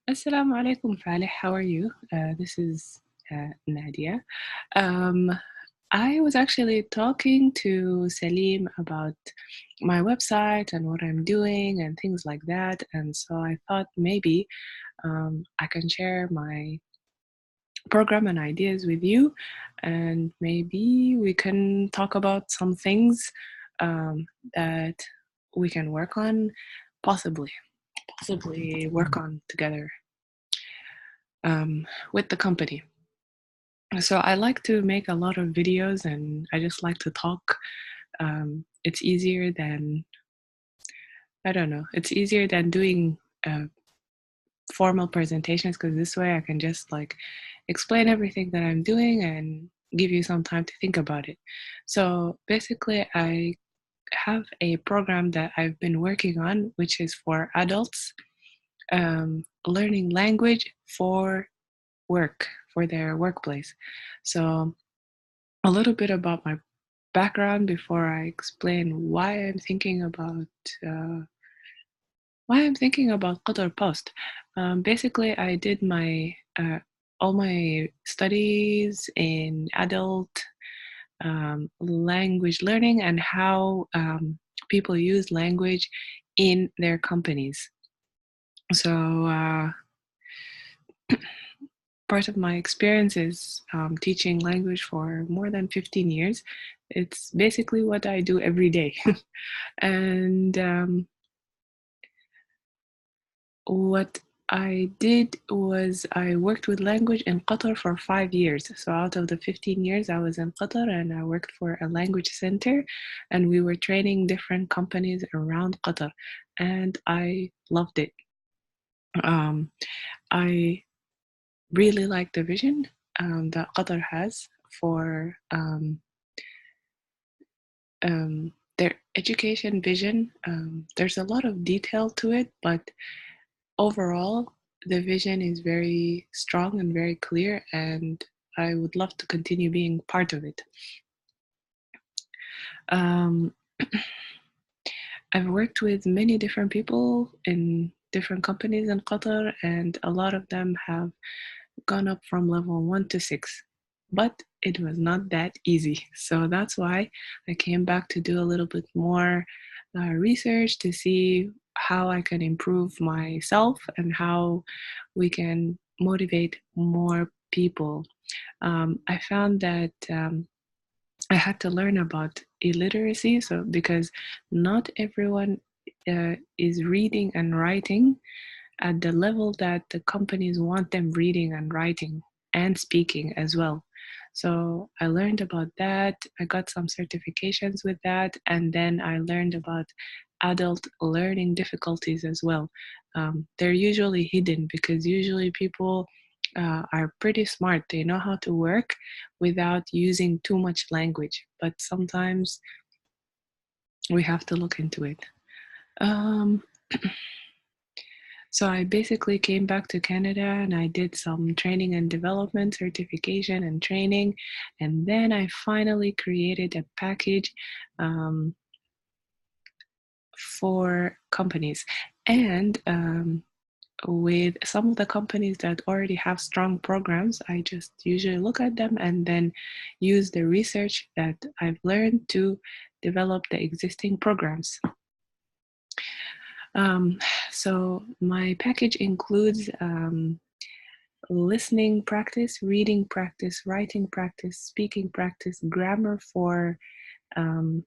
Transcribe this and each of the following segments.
Assalamu alaikum, Falih. How are you? This is Nadia. Um, I was actually talking to Salim about my website and what I'm doing and things like that. And so I thought maybe I can share my program and ideas with you, and maybe we can talk about some things um, that we can work on, possibly work on together with the company. So I like to make a lot of videos and I just like to talk. It's easier than, I don't know, it's easier than doing formal presentations because this way I can just like explain everything that I'm doing and give you some time to think about it. So basically, I have a program that I've been working on, which is for adults learning language for work, for their workplace. So a little bit about my background before I explain uh, why I'm thinking about Qatar Post. Basically, I did my all my studies in adult language learning and how people use language in their companies. So part of my experience is teaching language for more than 15 years. It's basically what I do every day. And what I did was I worked with language in Qatar for 5 years. So out of the 15 years I was in Qatar and I worked for a language center and we were training different companies around Qatar and I loved it. Um, I really like the vision that Qatar has for their education vision. There's a lot of detail to it, but overall, the vision is very strong and very clear, and I would love to continue being part of it. Um, I've worked with many different people in different companies in Qatar, and a lot of them have gone up from level 1 to 6. But it was not that easy. So that's why I came back to do a little bit more research to see how I can improve myself and how we can motivate more people. I found that I had to learn about illiteracy, so because not everyone is reading and writing at the level that the companies want them reading and writing and speaking as well. So I learned about that. I got some certifications with that. And then I learned about adult learning difficulties as well. They're usually hidden because usually people are pretty smart. They know how to work without using too much language, but sometimes we have to look into it. Um, So I basically came back to Canada and I did some training and development certification and training. And then I finally created a package um, for companies. And with some of the companies that already have strong programs, I just usually look at them and then use the research that I've learned to develop the existing programs. Um, so my package includes listening practice, reading practice, writing practice, speaking practice, grammar for um,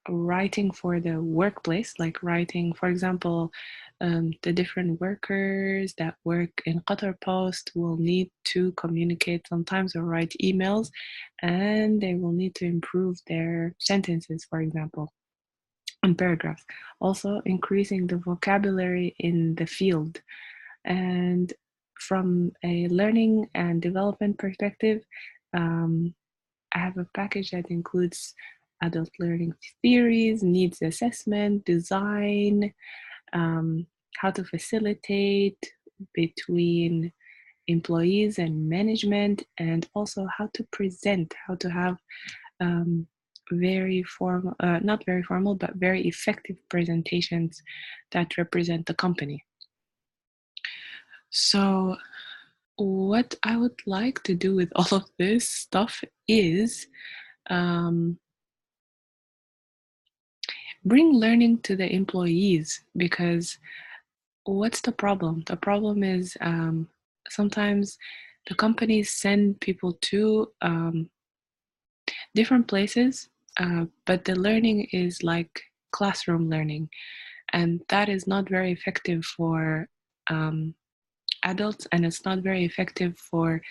writing for the workplace, like writing, for example, the different workers that work in Qatar Post will need to communicate sometimes or write emails, and they will need to improve their sentences, for example, and paragraphs. Also, increasing the vocabulary in the field. And from a learning and development perspective, um, I have a package that includes adult learning theories, needs assessment, design, how to facilitate between employees and management, and also how to present, how to have um, very formal, not very formal, but very effective presentations that represent the company. So what I would like to do with all of this stuff is um, bring learning to the employees, because what's the problem? The problem is sometimes the companies send people to different places, but the learning is like classroom learning, and that is not very effective for um, adults, and it's not very effective for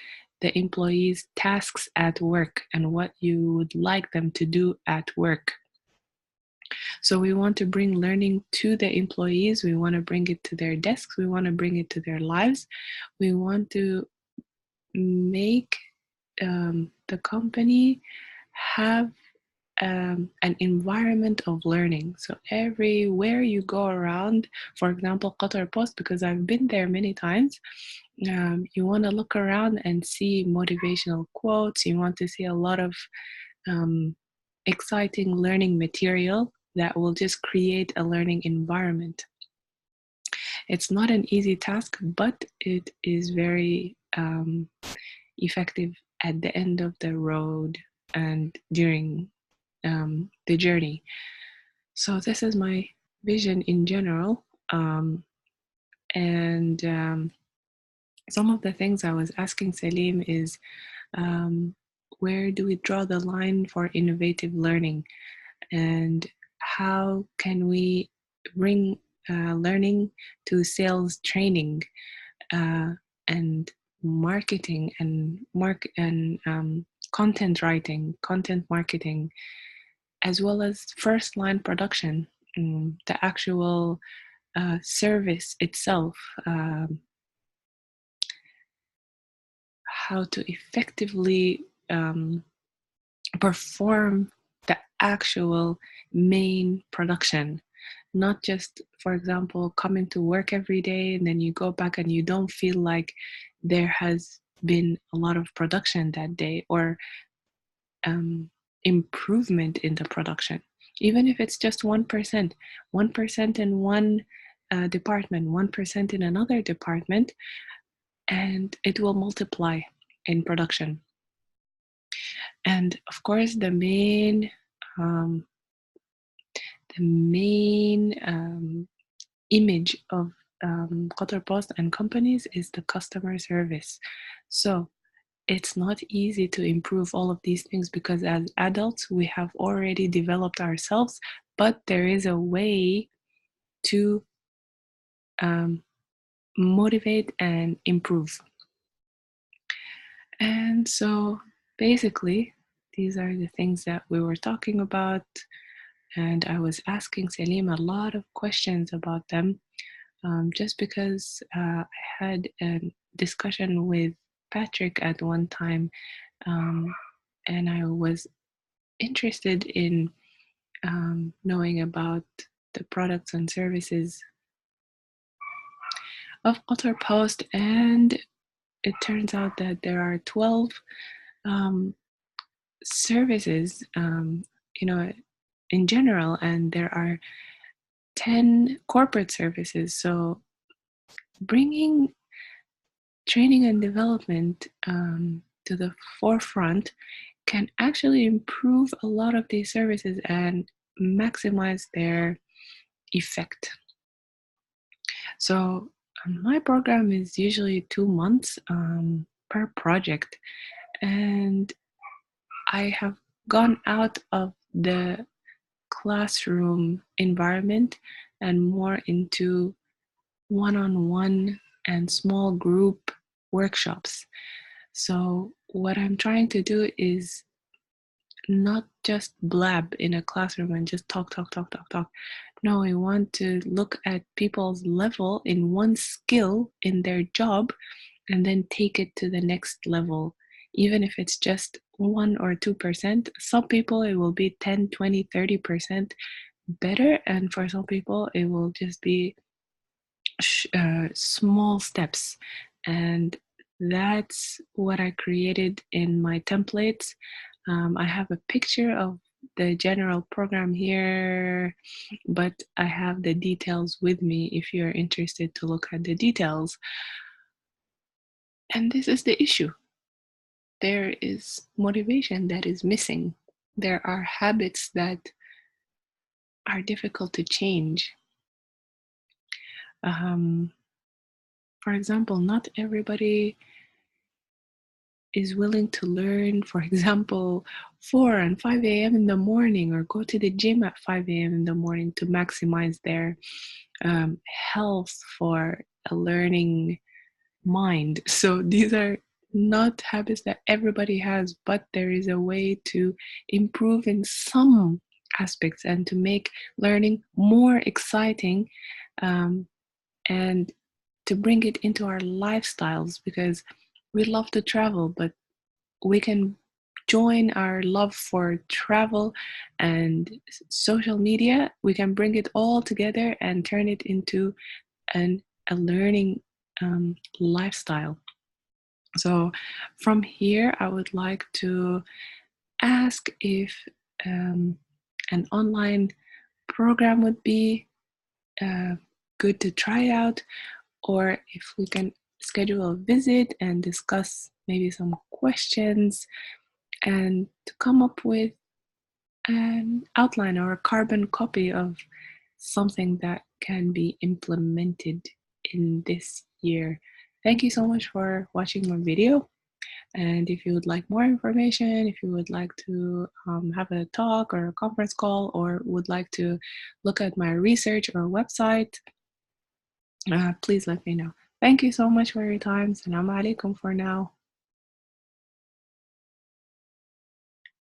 the employees' tasks at work and what you would like them to do at work. So we want to bring learning to the employees. We want to bring it to their desks. We want to bring it to their lives. We want to make the company have an environment of learning. So everywhere you go around, for example, Qatar Post, because I've been there many times, you want to look around and see motivational quotes. You want to see a lot of um, exciting learning material that will just create a learning environment. It's not an easy task, but it is very effective at the end of the road and during the journey. So this is my vision in general. And some of the things I was asking Salim is, where do we draw the line for innovative learning? And how can we bring learning to sales training and marketing and content writing, content marketing, as well as first line production, the actual service itself, how to effectively perform the actual main production, not just, for example, coming to work every day and then you go back and you don't feel like there has been a lot of production that day, or improvement in the production. Even if it's just 1%, 1% in one department, 1% in another department, and it will multiply in production. And of course, um, the main image of Qatar Post and companies is the customer service. So it's not easy to improve all of these things because as adults, we have already developed ourselves, but there is a way to um, motivate and improve. And so basically, these are the things that we were talking about. And I was asking Salim a lot of questions about them, just because I had a discussion with Patrick at one time, and I was interested in knowing about the products and services of Qatar Post. And it turns out that there are 12 um, services, in general, and there are 10 corporate services. So bringing training and development to the forefront can actually improve a lot of these services and maximize their effect. So my program is usually 2 months per project, and I have gone out of the classroom environment and more into one-on-one and small group workshops. So what I'm trying to do is not just blab in a classroom and just talk, talk, talk, talk, talk. No, I want to look at people's level in one skill in their job and then take it to the next level, even if it's just 1 or 2%. Some people it will be 10, 20, 30% better, and for some people it will just be small steps. And that's what I created in my templates. I have a picture of the general program here, but I have the details with me if you're interested to look at the details. And this is the issue. There is motivation that is missing. There are habits that are difficult to change. Um, for example, not everybody is willing to learn, for example, 4 and 5 a.m. in the morning, or go to the gym at 5 a.m. in the morning to maximize their health for a learning mind. So these are not habits that everybody has, but there is a way to improve in some aspects and to make learning more exciting, um, and to bring it into our lifestyles, because we love to travel, but we can join our love for travel and social media. We can bring it all together and turn it into a learning lifestyle. So from here, I would like to ask if an online program would be uh, good to try out, or if we can schedule a visit and discuss maybe some questions and to come up with an outline or a carbon copy of something that can be implemented in this year. Thank you so much for watching my video. And if you would like more information, if you would like to have a talk or a conference call, or would like to look at my research or website, please let me know. Thank you so much for your time. Assalamu alaikum for now.